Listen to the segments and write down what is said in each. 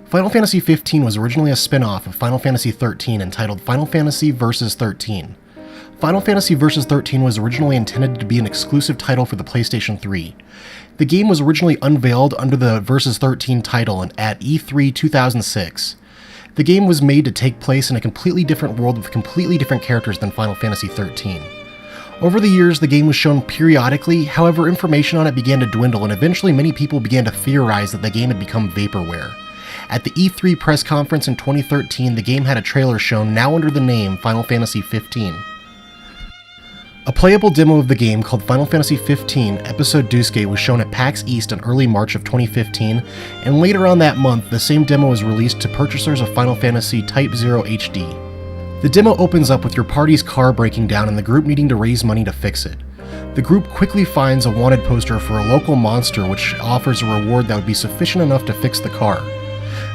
Final Fantasy XV was originally a spin-off of Final Fantasy XIII entitled Final Fantasy Vs. 13. Final Fantasy Vs. 13 was originally intended to be an exclusive title for the PlayStation 3. The game was originally unveiled under the Vs. 13 title at E3 2006. The game was made to take place in a completely different world with completely different characters than Final Fantasy XIII. Over the years, the game was shown periodically, however information on it began to dwindle and eventually many people began to theorize that the game had become vaporware. At the E3 press conference in 2013, the game had a trailer shown now under the name Final Fantasy XV. A playable demo of the game called Final Fantasy XV Episode Duscue was shown at PAX East in early March of 2015, and later on that month, the same demo was released to purchasers of Final Fantasy Type 0 HD. The demo opens up with your party's car breaking down and the group needing to raise money to fix it. The group quickly finds a wanted poster for a local monster which offers a reward that would be sufficient enough to fix the car.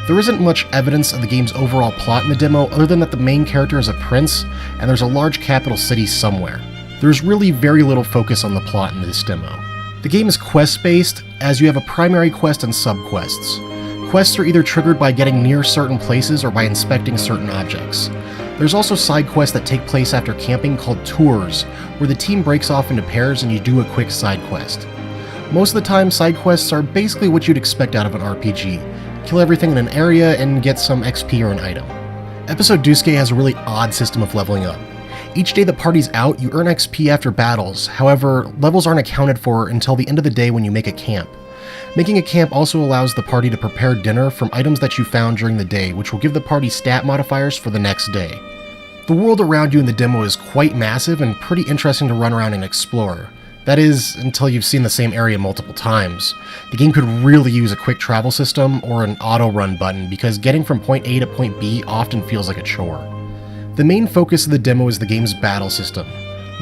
There isn't much evidence of the game's overall plot in the demo other than that the main character is a prince and there's a large capital city somewhere. There's really very little focus on the plot in this demo. The game is quest-based, as you have a primary quest and sub-quests. Quests are either triggered by getting near certain places or by inspecting certain objects. There's also side quests that take place after camping called tours, where the team breaks off into pairs and you do a quick side quest. Most of the time, side quests are basically what you'd expect out of an RPG. Kill everything in an area and get some XP or an item. Episode Duscue has a really odd system of leveling up. Each day the party's out, you earn XP after battles, however, levels aren't accounted for until the end of the day when you make a camp. Making a camp also allows the party to prepare dinner from items that you found during the day, which will give the party stat modifiers for the next day. The world around you in the demo is quite massive and pretty interesting to run around and explore. That is, until you've seen the same area multiple times. The game could really use a quick travel system or an auto-run button because getting from point A to point B often feels like a chore. The main focus of the demo is the game's battle system,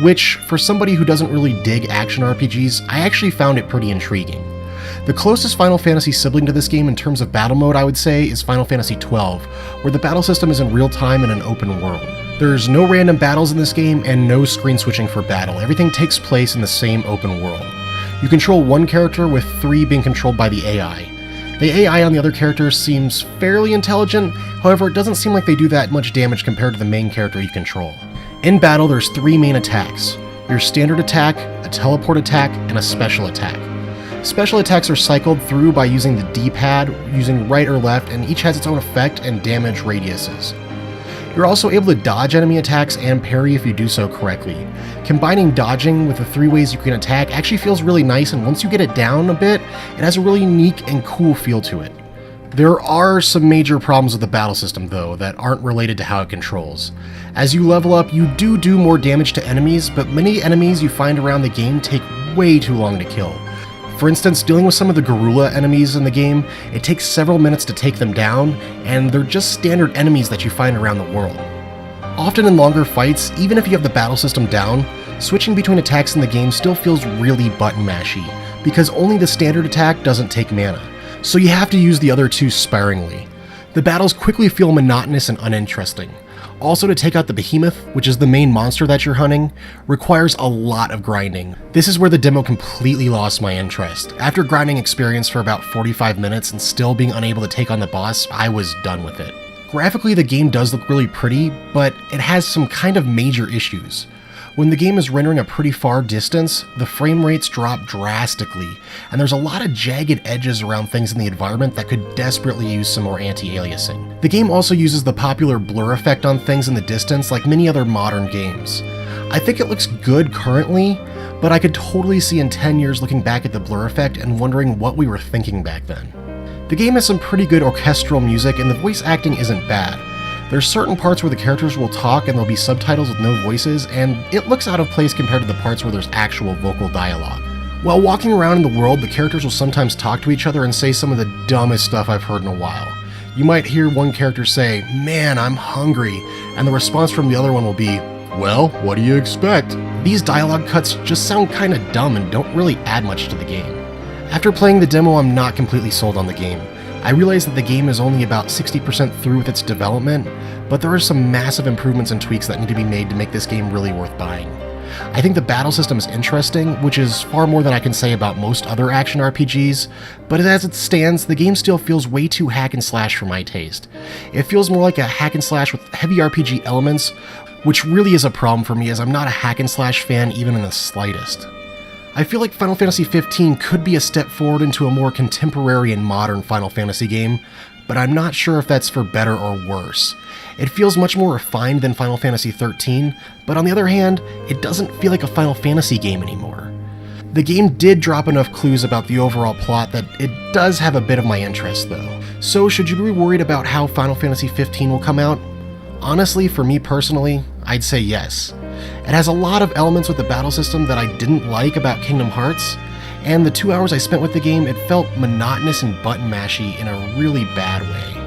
which, for somebody who doesn't really dig action RPGs, I actually found it pretty intriguing. The closest Final Fantasy sibling to this game in terms of battle mode, I would say, is Final Fantasy XII, where the battle system is in real time in an open world. There's no random battles in this game and no screen switching for battle. Everything takes place in the same open world. You control one character with 3 being controlled by the AI. The AI on the other characters seems fairly intelligent, however it doesn't seem like they do that much damage compared to the main character you control. In battle there's 3 main attacks: your standard attack, a teleport attack, and a special attack. Special attacks are cycled through by using the D-pad, using right or left, and each has its own effect and damage radiuses. You're also able to dodge enemy attacks and parry if you do so correctly. Combining dodging with the 3 ways you can attack actually feels really nice, and once you get it down a bit, it has a really unique and cool feel to it. There are some major problems with the battle system though that aren't related to how it controls. As you level up, you do more damage to enemies, but many enemies you find around the game take way too long to kill. For instance, dealing with some of the gorilla enemies in the game, it takes several minutes to take them down, and they're just standard enemies that you find around the world. Often in longer fights, even if you have the battle system down, switching between attacks in the game still feels really button mashy, because only the standard attack doesn't take mana, so you have to use the other 2 sparingly. The battles quickly feel monotonous and uninteresting. Also, to take out the behemoth, which is the main monster that you're hunting, requires a lot of grinding. This is where the demo completely lost my interest. After grinding experience for about 45 minutes and still being unable to take on the boss, I was done with it. Graphically, the game does look really pretty, but it has some kind of major issues. When the game is rendering a pretty far distance, the frame rates drop drastically, and there's a lot of jagged edges around things in the environment that could desperately use some more anti-aliasing. The game also uses the popular blur effect on things in the distance like many other modern games. I think it looks good currently, but I could totally see in 10 years looking back at the blur effect and wondering what we were thinking back then. The game has some pretty good orchestral music and the voice acting isn't bad. There's certain parts where the characters will talk and there'll be subtitles with no voices, and it looks out of place compared to the parts where there's actual vocal dialogue. While walking around in the world, the characters will sometimes talk to each other and say some of the dumbest stuff I've heard in a while. You might hear one character say, "Man, I'm hungry," and the response from the other one will be, "Well, what do you expect?" These dialogue cuts just sound kinda dumb and don't really add much to the game. After playing the demo, I'm not completely sold on the game. I realize that the game is only about 60% through with its development, but there are some massive improvements and tweaks that need to be made to make this game really worth buying. I think the battle system is interesting, which is far more than I can say about most other action RPGs, but as it stands, the game still feels way too hack and slash for my taste. It feels more like a hack and slash with heavy RPG elements, which really is a problem for me as I'm not a hack and slash fan even in the slightest. I feel like Final Fantasy XV could be a step forward into a more contemporary and modern Final Fantasy game, but I'm not sure if that's for better or worse. It feels much more refined than Final Fantasy XIII, but on the other hand, it doesn't feel like a Final Fantasy game anymore. The game did drop enough clues about the overall plot that it does have a bit of my interest though. So should you be worried about how Final Fantasy XV will come out? Honestly, for me personally, I'd say yes. It has a lot of elements with the battle system that I didn't like about Kingdom Hearts, and the 2 hours I spent with the game, it felt monotonous and button mashy in a really bad way.